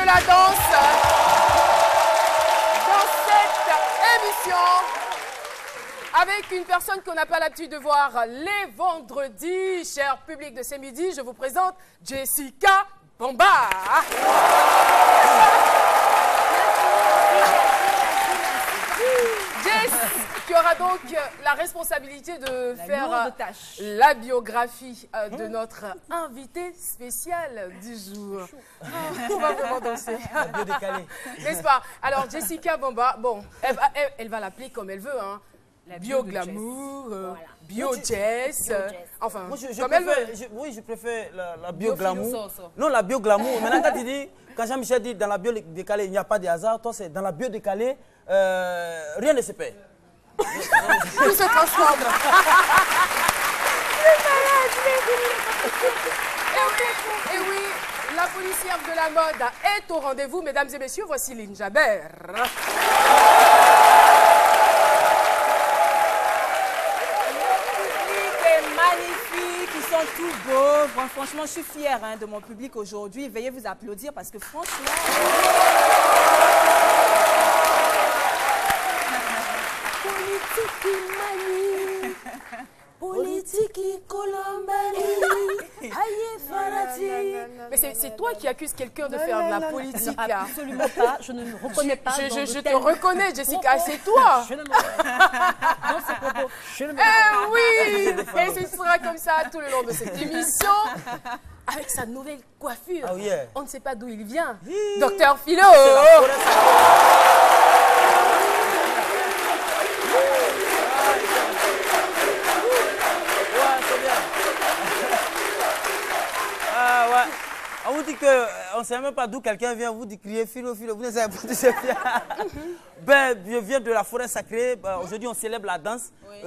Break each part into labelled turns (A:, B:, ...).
A: la danse dans cette émission avec une personne qu'on n'a pas l'habitude de voir les vendredis. Cher public de ces midis, je vous présente Jessica Bomba. Jess, tu auras donc la responsabilité de faire la biographie de notre invité spécial du jour. On va vraiment danser. N'est-ce pas? Alors, Jessica Bomba, bon, elle va l'appeler comme elle veut, hein. Bio-glamour, voilà. Bio-jazz, enfin,
B: moi,
A: comme elle veut.
B: Oui, je préfère la bio-glamour. Non, la bio-glamour. Maintenant, quand tu dis, quand Jean-Michel dit dans la bio-décalée, il n'y a pas de hasard, toi, c'est dans la bio-décalée, rien ne se perd.
A: Tout se transforme. Et oui, la policière de la mode est au rendez-vous. Mesdames et messieurs, voici Lynn Jabert.
C: Magnifiques, ils sont tous beaux. Bon, franchement, je suis fière de mon public aujourd'hui. Veuillez vous applaudir parce que franchement... Politique mani, politique colombani, aïe farati.
A: Mais c'est toi qui accuses quelqu'un de faire de la politique.
C: Non, absolument pas, je ne me reconnais pas.
A: Je te reconnais, Jessica, c'est toi.
C: Je ne me reconnais pas. Dans ce propos, je ne me reconnais pas.
A: Oui, et ce sera comme ça tout le long de cette émission. Avec sa nouvelle coiffure.
B: Oh yeah.
A: On ne sait pas d'où il vient. Docteur Philo.
B: On vous dit qu'on ne sait même pas d'où quelqu'un vient, vous dites crier Philo, Philo, vous ne savez pas d'où c'est bien. Ben, je viens de la forêt sacrée, aujourd'hui on célèbre la danse. Oui.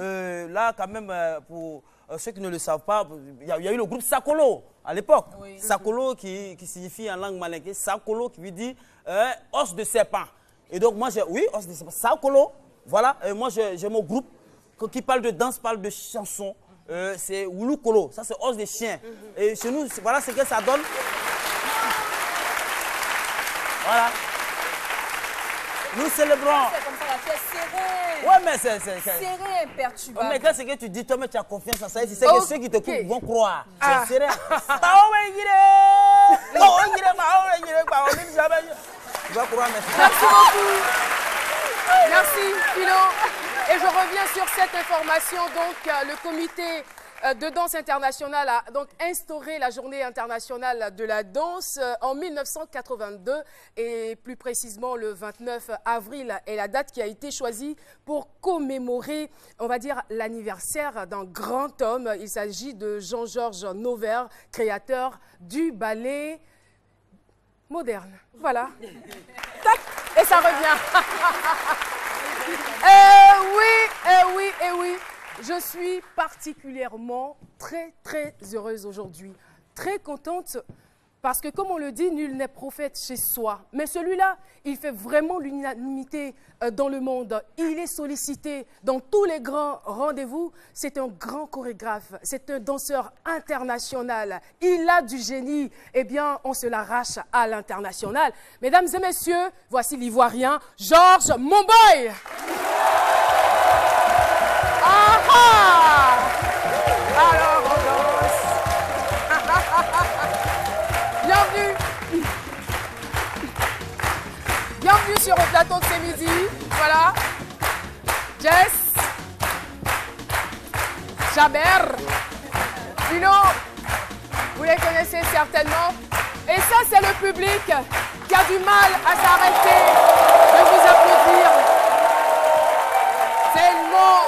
B: Là, quand même, pour ceux qui ne le savent pas, il y a eu le groupe Sakolo à l'époque. Oui. Sakolo qui signifie en langue malinké, Sakolo qui veut dire os de serpent. Et donc moi, oui, os de serpent, Sakolo, voilà, et moi j'ai mon groupe qui parle de danse, parle de chansons. C'est Oulou Kolo, ça c'est os des chiens. Et chez nous, voilà ce que ça donne. Voilà. Nous célébrons.
C: C'est comme ça, la pièce serrée.
B: Ouais, mais c'est.
C: Serré, imperturbable.
B: Mais quand c'est que tu dis, toi, mais tu as confiance en ça, c'est que ceux qui te coupent vont croire. C'est serré. Tu vas croire, mais.
A: Merci beaucoup. Merci, Philo. Et je reviens sur cette information. Donc, le comité de danse internationale a donc instauré la journée internationale de la danse en 1982 et plus précisément le 29 avril est la date qui a été choisie pour commémorer, on va dire, l'anniversaire d'un grand homme. Il s'agit de Jean-Georges Noverre, créateur du ballet moderne. Voilà. Tac, et ça revient. Eh oui. Je suis particulièrement très heureuse aujourd'hui. Très contente parce que, comme on le dit, nul n'est prophète chez soi. Mais celui-là, il fait vraiment l'unanimité dans le monde. Il est sollicité dans tous les grands rendez-vous. C'est un grand chorégraphe. C'est un danseur international. Il a du génie. Eh bien, on se l'arrache à l'international. Mesdames et messieurs, voici l'Ivoirien Georges Monboy. Alors, on danse. Bienvenue sur le plateau de ces midis. Voilà. Jess. Jabert. Philo. Vous les connaissez certainement. Et ça, c'est le public qui a du mal à s'arrêter de vous applaudir. Tellement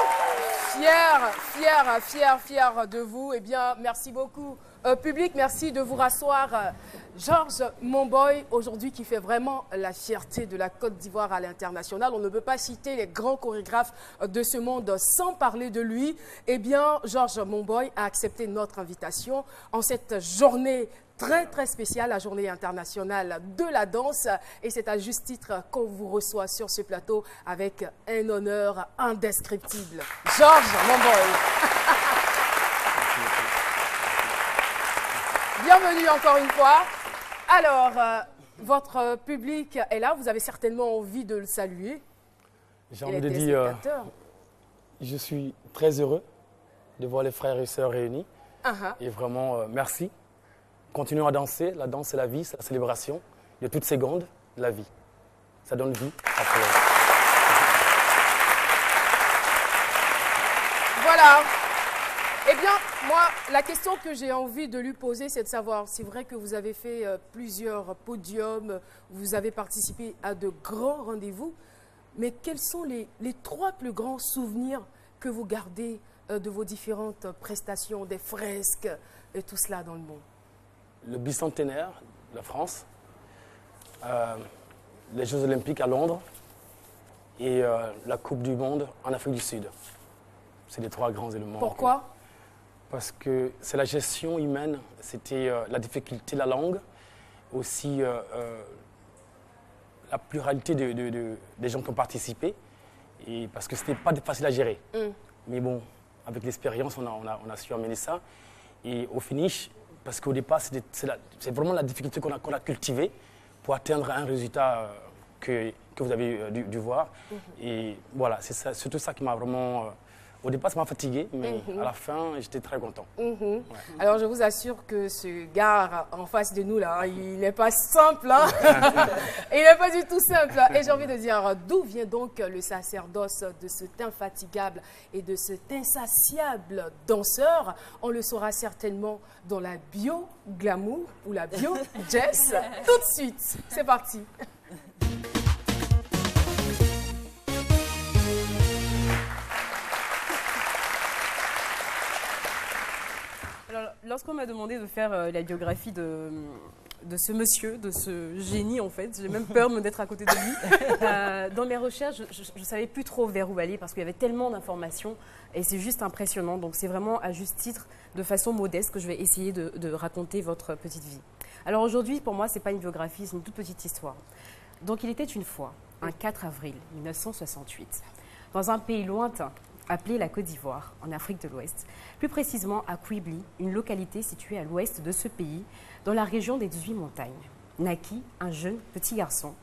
A: fier de vous. Eh bien, merci beaucoup, public. Merci de vous rasseoir. Georges Monboy, aujourd'hui, qui fait vraiment la fierté de la Côte d'Ivoire à l'international. On ne peut pas citer les grands chorégraphes de ce monde sans parler de lui. Eh bien, Georges Monboy a accepté notre invitation en cette journée très spéciale, la journée internationale de la danse. Et c'est à juste titre qu'on vous reçoit sur ce plateau avec un honneur indescriptible. Georges Monboy. Bienvenue encore une fois. Alors, Votre public est là, vous avez certainement envie de le saluer.
D: J'ai envie de dire, je suis très heureux de voir les frères et sœurs réunis. Et vraiment, merci. Continuons à danser. La danse, c'est la vie, c'est la célébration de toutes secondes de la vie. Ça donne vie après.
A: Voilà. Eh bien, moi, la question que j'ai envie de lui poser, c'est de savoir, c'est vrai que vous avez fait plusieurs podiums, vous avez participé à de grands rendez-vous, mais quels sont les 3 plus grands souvenirs que vous gardez de vos différentes prestations, des fresques et tout cela dans le monde?
D: Le bicentenaire de la France, les Jeux Olympiques à Londres et la Coupe du Monde en Afrique du Sud. C'est les 3 grands éléments.
A: Pourquoi?
D: Parce que c'est la gestion humaine, c'était la difficulté de la langue, aussi la pluralité des gens qui ont participé, et parce que ce n'était pas facile à gérer. Mais bon, avec l'expérience, on a su amener ça. Et au finish, parce qu'au départ, c'est vraiment la difficulté qu'on a cultivée pour atteindre un résultat que vous avez dû voir. Et voilà, c'est surtout ça qui m'a vraiment... Au départ, ça m'a fatigué, mais à la fin, j'étais très content. Ouais.
A: Alors, je vous assure que ce gars en face de nous, là, il n'est pas simple. Hein. Il n'est pas du tout simple. Et j'ai envie de dire, d'où vient donc le sacerdoce de cet infatigable et de cet insatiable danseur? On le saura certainement dans la bio glamour ou la bio jazz. Tout de suite, c'est parti.
E: Lorsqu'on m'a demandé de faire la biographie de ce monsieur, de ce génie en fait, j'ai même peur d'être à côté de lui. Dans mes recherches, je ne savais plus trop vers où aller parce qu'il y avait tellement d'informations et c'est juste impressionnant. Donc c'est vraiment à juste titre, de façon modeste, que je vais essayer de raconter votre petite vie. Alors aujourd'hui, pour moi, ce n'est pas une biographie, c'est une toute petite histoire. Donc il était une fois, un 4 avril 1968, dans un pays lointain, appelée la Côte d'Ivoire, en Afrique de l'Ouest, plus précisément à Kouibli, une localité située à l'ouest de ce pays, dans la région des 18 montagnes. Naquit un jeune petit garçon,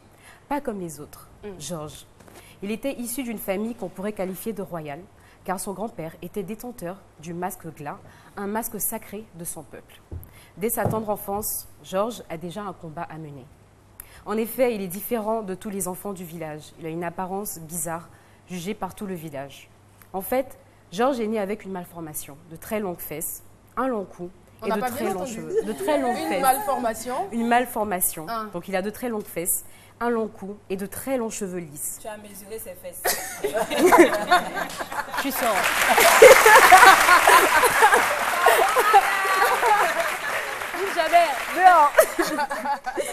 E: pas comme les autres, Georges. Il était issu d'une famille qu'on pourrait qualifier de royale, car son grand-père était détenteur du masque glas, un masque sacré de son peuple. Dès sa tendre enfance, Georges a déjà un combat à mener. En effet, il est différent de tous les enfants du village. Il a une apparence bizarre, jugée par tout le village. En fait, Georges est né avec une malformation, de très longues fesses, un long cou et de très longs cheveux. De très longues fesses.
A: Une malformation?
E: Une malformation. Donc il a de très longues fesses, un long cou et de très longs cheveux lisses.
C: Tu as mesuré ses fesses.
E: Tu sors. Jamais. Dehors.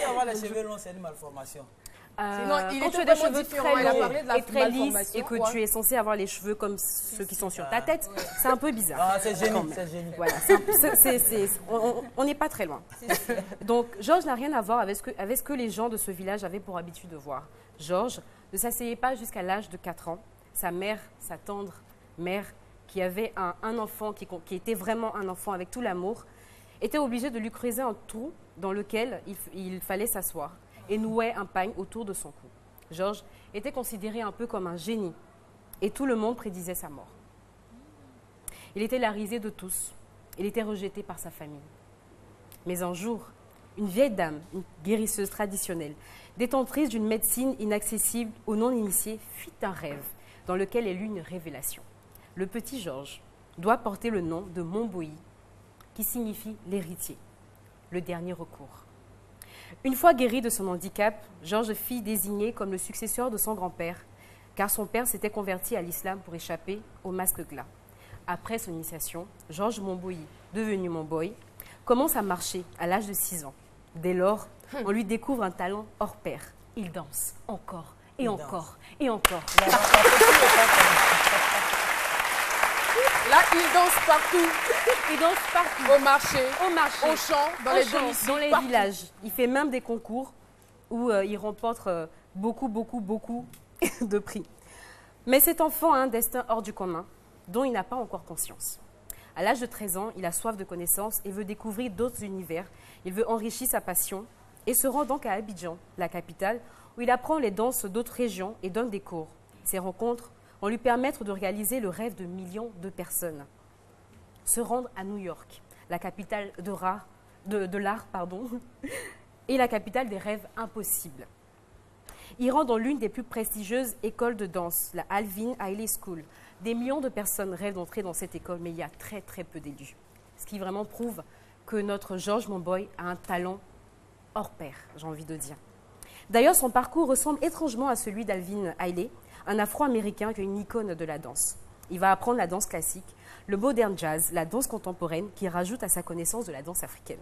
B: Avoir les cheveux longs, c'est une malformation.
E: Quand tu as des cheveux très longs et très lisses et que tu es censé avoir les cheveux comme ceux qui sont sur ta tête, c'est un peu bizarre.
B: Ah, c'est génie, c'est génie.
E: Voilà, on n'est pas très loin. Donc, Georges n'a rien à voir avec ce que les gens de ce village avaient pour habitude de voir. Georges ne s'asseyait pas jusqu'à l'âge de 4 ans. Sa mère, sa tendre mère, qui avait un enfant, qui était vraiment un enfant avec tout l'amour, était obligée de lui creuser un trou dans lequel il fallait s'asseoir et nouait un pagne autour de son cou. Georges était considéré un peu comme un génie et tout le monde prédisait sa mort. Il était la risée de tous. Il était rejeté par sa famille. Mais un jour, une vieille dame, une guérisseuse traditionnelle, détentrice d'une médecine inaccessible aux non-initiés, fit un rêve dans lequel elle eut une révélation. Le petit Georges doit porter le nom de Momboï, qui signifie l'héritier, le dernier recours. Une fois guéri de son handicap, Georges fut désigné comme le successeur de son grand-père, car son père s'était converti à l'islam pour échapper au masque glas. Après son initiation, Georges Momboï, devenu Momboy, commence à marcher à l'âge de 6 ans. Dès lors, on lui découvre un talent hors pair. Il danse encore et encore et encore.
A: Là, il danse partout.
E: Il danse partout.
A: Au marché, au champ, dans les domiciles,
E: dans les
A: partout.
E: villages. Il fait même des concours où il remporte beaucoup de prix. Mais cet enfant a un destin hors du commun dont il n'a pas encore conscience. À l'âge de 13 ans, il a soif de connaissances et veut découvrir d'autres univers. Il veut enrichir sa passion et se rend donc à Abidjan, la capitale, où il apprend les danses d'autres régions et donne des cours. Ces rencontres vont lui permettre de réaliser le rêve de millions de personnes. Se rendre à New York, la capitale de l'art, et la capitale des rêves impossibles. Il rentre dans l'une des plus prestigieuses écoles de danse, la Alvin Ailey School. Des millions de personnes rêvent d'entrer dans cette école, mais il y a très très peu d'élus. Ce qui vraiment prouve que notre George Monboy a un talent hors pair, j'ai envie de dire. D'ailleurs, son parcours ressemble étrangement à celui d'Alvin Ailey, un Afro-Américain qui est une icône de la danse. Il va apprendre la danse classique, le modern jazz, la danse contemporaine, qui rajoute à sa connaissance de la danse africaine.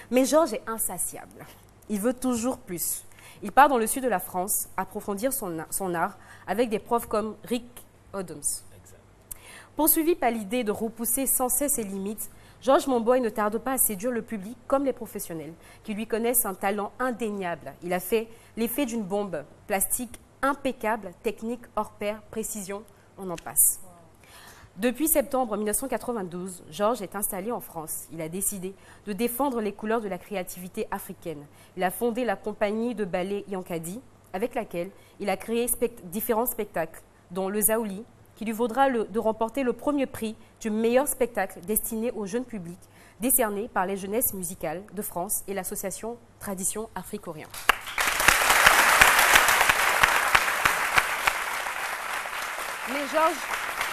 E: Mais George est insatiable. Il veut toujours plus. Il part dans le sud de la France approfondir son art avec des profs comme Rick Adams. Poursuivi par l'idée de repousser sans cesse ses limites, George Monboy ne tarde pas à séduire le public comme les professionnels, qui lui connaissent un talent indéniable. Il a fait l'effet d'une bombe plastique impeccable, technique hors pair, précision, on en passe. Depuis septembre 1992, George est installé en France. Il a décidé de défendre les couleurs de la créativité africaine. Il a fondé la compagnie de ballet Yankadi, avec laquelle il a créé différents spectacles, dont le Zaouli, qui lui vaudra de remporter le premier prix du meilleur spectacle destiné au jeune public, décerné par les Jeunesses musicales de France et l'association Tradition Afrique-Orient. Mais George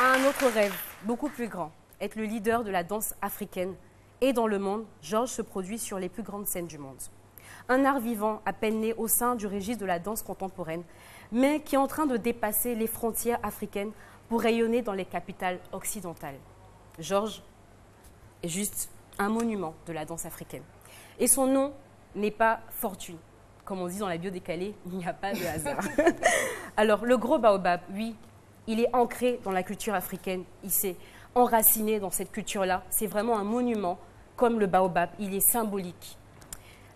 E: a un autre rêve, beaucoup plus grand, être le leader de la danse africaine. Et dans le monde, George se produit sur les plus grandes scènes du monde. Un art vivant à peine né au sein du registre de la danse contemporaine, mais qui est en train de dépasser les frontières africaines pour rayonner dans les capitales occidentales. George est juste un monument de la danse africaine. Et son nom n'est pas fortuit. Comme on dit dans la bio décalée, il n'y a pas de hasard. Alors, le gros baobab, oui, il est ancré dans la culture africaine. Il s'est enraciné dans cette culture-là. C'est vraiment un monument, comme le baobab. Il est symbolique.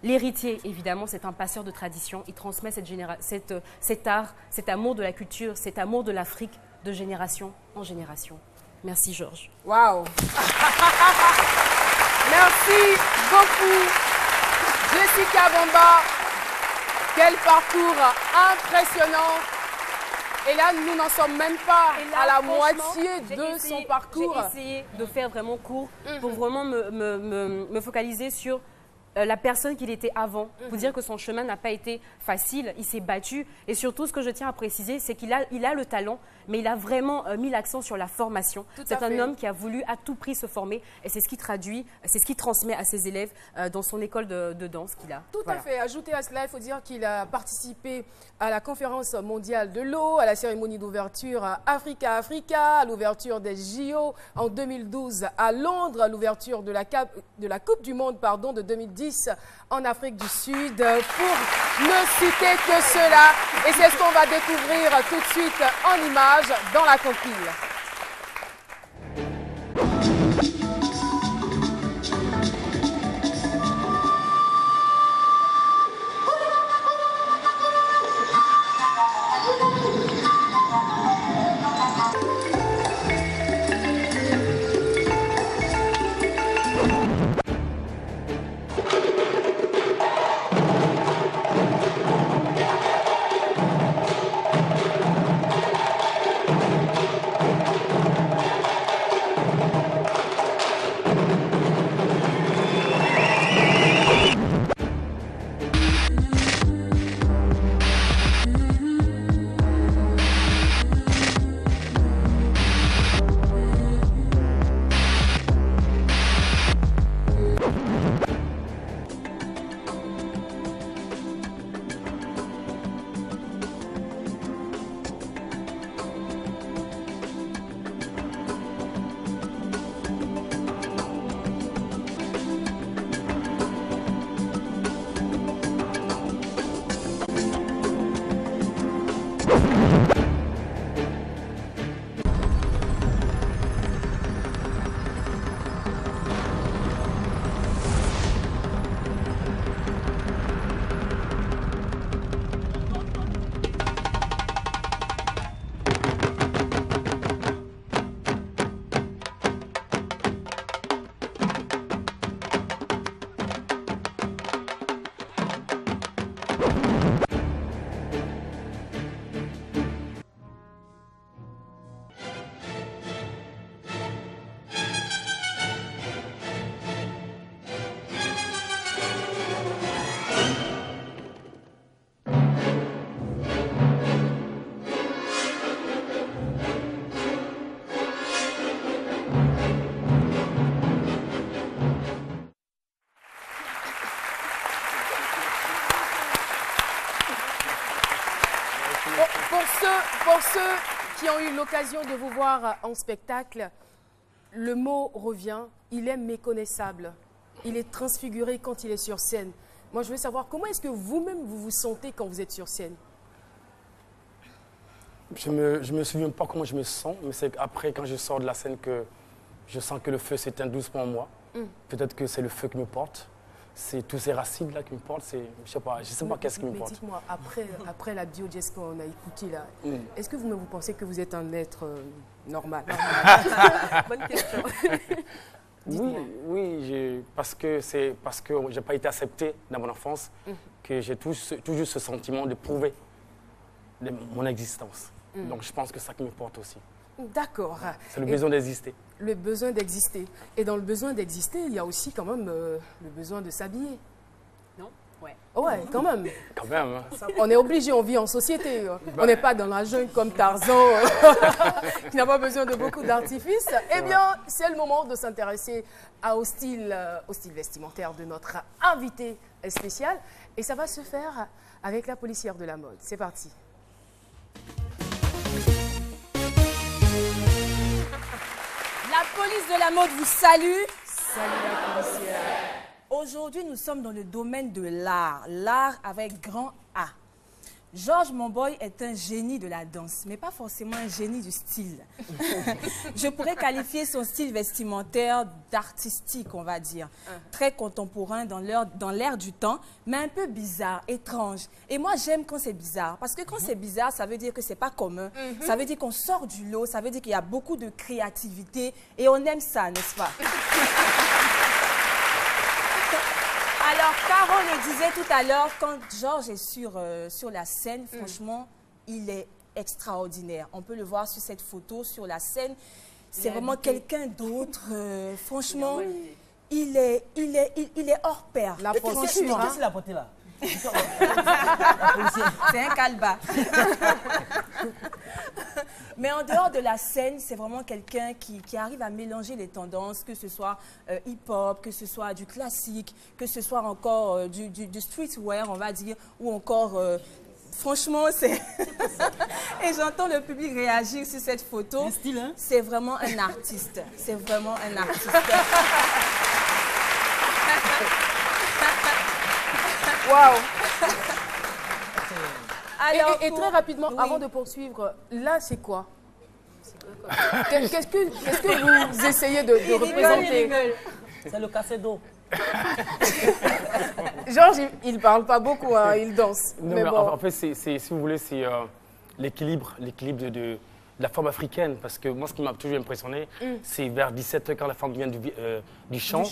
E: L'héritier, évidemment, c'est un passeur de tradition. Il transmet cet art, cet amour de la culture, cet amour de l'Afrique de génération en génération. Merci, Georges.
A: Waouh. Merci beaucoup, Jessica Bamba. Quel parcours impressionnant. Et là, nous n'en sommes même pas à la moitié de son parcours.
E: J'ai essayé de faire vraiment court pour vraiment me focaliser sur la personne qu'il était avant, pour dire que son chemin n'a pas été facile, il s'est battu. Et surtout, ce que je tiens à préciser, c'est qu'il a le talent, mais il a vraiment mis l'accent sur la formation. C'est un homme qui a voulu à tout prix se former, et c'est ce qu'il traduit, c'est ce qu'il transmet à ses élèves dans son école de danse qu'il a.
A: Tout à fait. Ajouté à cela, il faut dire qu'il a participé à la conférence mondiale de l'eau, à la cérémonie d'ouverture Africa Africa, à l'ouverture des JO en 2012 à Londres, à l'ouverture de la Coupe du Monde de 2010 en Afrique du Sud, pour ne citer que cela. Et c'est ce qu'on va découvrir tout de suite en images dans la compile. qui ont eu l'occasion de vous voir en spectacle, le mot revient, il est méconnaissable. Il est transfiguré quand il est sur scène. Moi, je veux savoir comment est-ce que vous-même vous vous sentez quand vous êtes sur scène?
D: Je me souviens pas comment je me sens, mais c'est après quand je sors de la scène que je sens que le feu s'éteint doucement en moi. Peut-être que c'est le feu qui me porte. C'est tous ces racines là qui me portent. Je sais pas qu'est-ce qui me porte.
A: Dites-moi, après la bio-jazz qu'on a écoutée là, est-ce que vous pensez que vous êtes un être normal? Bonne question.
D: Oui, parce que j'ai pas été accepté dans mon enfance, que j'ai toujours ce sentiment de prouver mon existence. Donc je pense que c'est ça qui me porte aussi.
A: D'accord.
D: C'est le besoin d'exister.
A: Le besoin d'exister. Et dans le besoin d'exister, il y a aussi quand même le besoin de s'habiller.
E: Non? Ouais.
A: Ouais, quand même.
D: Quand même.
A: On est obligé, on vit en société. On n'est pas dans la jungle comme Tarzan, qui n'a pas besoin de beaucoup d'artifices. Eh bien, c'est le moment de s'intéresser au style vestimentaire de notre invité spécial. Et ça va se faire avec la policière de la mode. C'est parti.
C: La police de la mode vous salue.
A: Salut la policière.
C: Aujourd'hui, nous sommes dans le domaine de l'art. L'art avec grand A. Georges Monboy est un génie de la danse, mais pas forcément un génie du style. Je pourrais qualifier son style vestimentaire d'artistique, on va dire. Très contemporain dans l'air du temps, mais un peu bizarre, étrange. Et moi, j'aime quand c'est bizarre, parce que quand c'est bizarre, ça veut dire que c'est pas commun. Ça veut dire qu'on sort du lot, ça veut dire qu'il y a beaucoup de créativité, et on aime ça, n'est-ce pas? Alors, Caro le disait tout à l'heure, quand Georges est sur la scène, franchement, il est extraordinaire. On peut le voir sur cette photo, sur la scène. C'est vraiment quelqu'un d'autre. Franchement, il est hors pair.
B: Qu'est-ce qu'il a porté là?
C: C'est un calba. Mais en dehors de la scène, c'est vraiment quelqu'un qui arrive à mélanger les tendances, que ce soit hip-hop, que ce soit du classique, que ce soit encore du streetwear, on va dire, ou encore... franchement, c'est... Et j'entends le public réagir sur cette photo. C'est vraiment un artiste. C'est vraiment un artiste.
A: Waouh! Et
C: pour...
A: très rapidement,
C: oui.
A: avant de poursuivre, là, c'est quoi? Qu'est-ce que vous essayez de représenter?
B: C'est le cassé d'eau.
A: Georges, il ne parle pas beaucoup, hein, il danse.
D: Non,
A: mais
D: mais
A: bon.
D: en fait, si vous voulez, c'est l'équilibre de la femme africaine. Parce que moi, ce qui m'a toujours impressionné, c'est vers 17 h quand la femme vient du champ.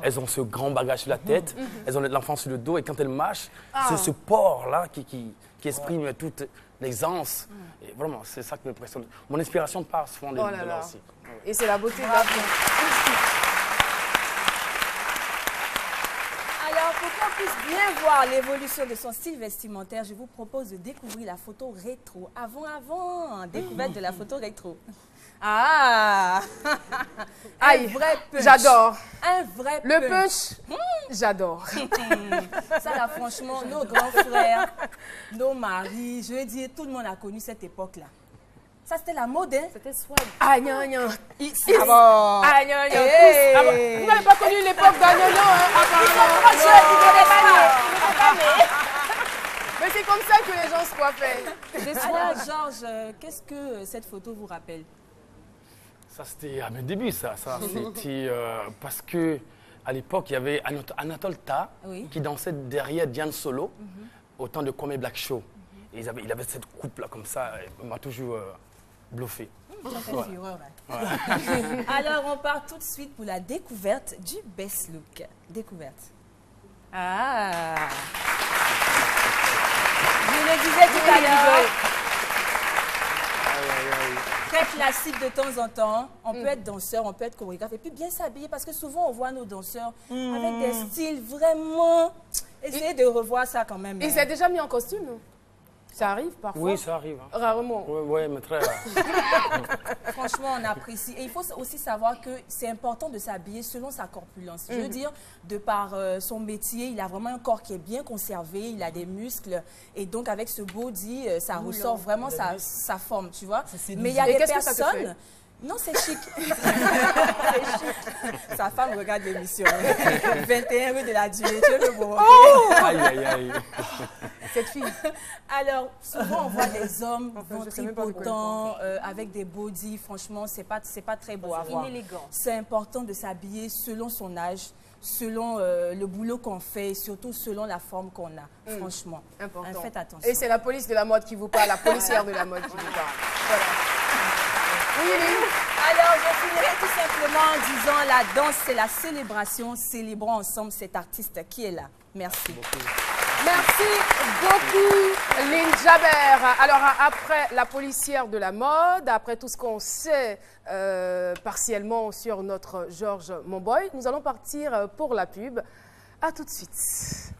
D: Elles ont ce grand bagage sur la tête, elles ont l'enfant sur le dos, et quand elles marchent, c'est ce port-là qui exprime toute l'aisance. Et vraiment, c'est ça qui m'impressionne. Mon inspiration part souvent de là aussi.
A: Et c'est la beauté de la vie.
C: Alors, pour qu'on puisse bien voir l'évolution de son style vestimentaire, je vous propose de découvrir la photo rétro. Avant, découverte de la photo rétro. Ah!
A: Aïe,
C: vrai punch.
A: j'adore.
C: Un vrai
A: Le punch, j'adore.
C: Ça, là, franchement, nos grands frères, nos maris, je veux dire, tout le monde a connu cette époque-là. Ça, c'était la mode, hein?
E: C'était swag.
A: Ah, gna, gna.
C: Ah bon?
A: Ah, gna, gna,
C: Hey.
A: tous. Ah, bon. Vous n'avez pas connu l'époque d'Agnono, hein?
C: Trop jeunes, ils connaissent pas.
A: Mais c'est comme ça que les gens se coiffaient.
C: Alors, Georges, qu'est-ce que cette photo vous rappelle?
D: Ça, c'était à mes débuts, ça. C'était parce que à l'époque, il y avait Anatole Ta qui dansait derrière Diane Solo au temps de Kwame Black Show. Et il avait cette coupe-là comme ça, il m'a toujours bluffé.
C: Ça fait fureur, hein. Alors, on part tout de suite pour la découverte du best look. Découverte. Ah! Je le disais tout à l'heure. Très classique de temps en temps. On peut être danseur, on peut être chorégraphe et puis bien s'habiller parce que souvent on voit nos danseurs avec des styles vraiment... Essayez de revoir ça quand même.
A: Il s'est déjà mis en costume? Ça arrive parfois?
D: Oui, ça arrive. Hein.
A: Rarement.
D: Oui, mais très rare.
C: Franchement, on apprécie. Et il faut aussi savoir que c'est important de s'habiller selon sa corpulence. Je veux dire, de par son métier, il a vraiment un corps qui est bien conservé, il a des muscles. Et donc, avec ce body, ça ressort vraiment sa forme, tu vois. Mais il y a des personnes... Non, c'est chic. C'est chic. Sa femme regarde l'émission. 21 rue de la Durée. Tu veux le voir?
D: Oh aïe, aïe, aïe.
A: Cette fille.
C: Alors, souvent, on voit des hommes ventripotents, avec des bodys. Franchement, c'est pas très beau à voir.
E: Inélégant.
C: C'est important de s'habiller selon son âge, selon le boulot qu'on fait, et surtout selon la forme qu'on a. Franchement,
A: Important.
C: Faites attention.
A: Et c'est la police de la mode qui vous parle, la policière de la mode qui vous parle. Voilà. Oui, oui.
C: Alors, je finirai tout simplement en disant la danse, c'est la célébration. Célébrons ensemble cet artiste qui est là. Merci.
A: Merci beaucoup, Lynn Jaber. Alors, après la policière de la mode, après tout ce qu'on sait partiellement sur notre Georges Monboy, nous allons partir pour la pub. À tout de suite.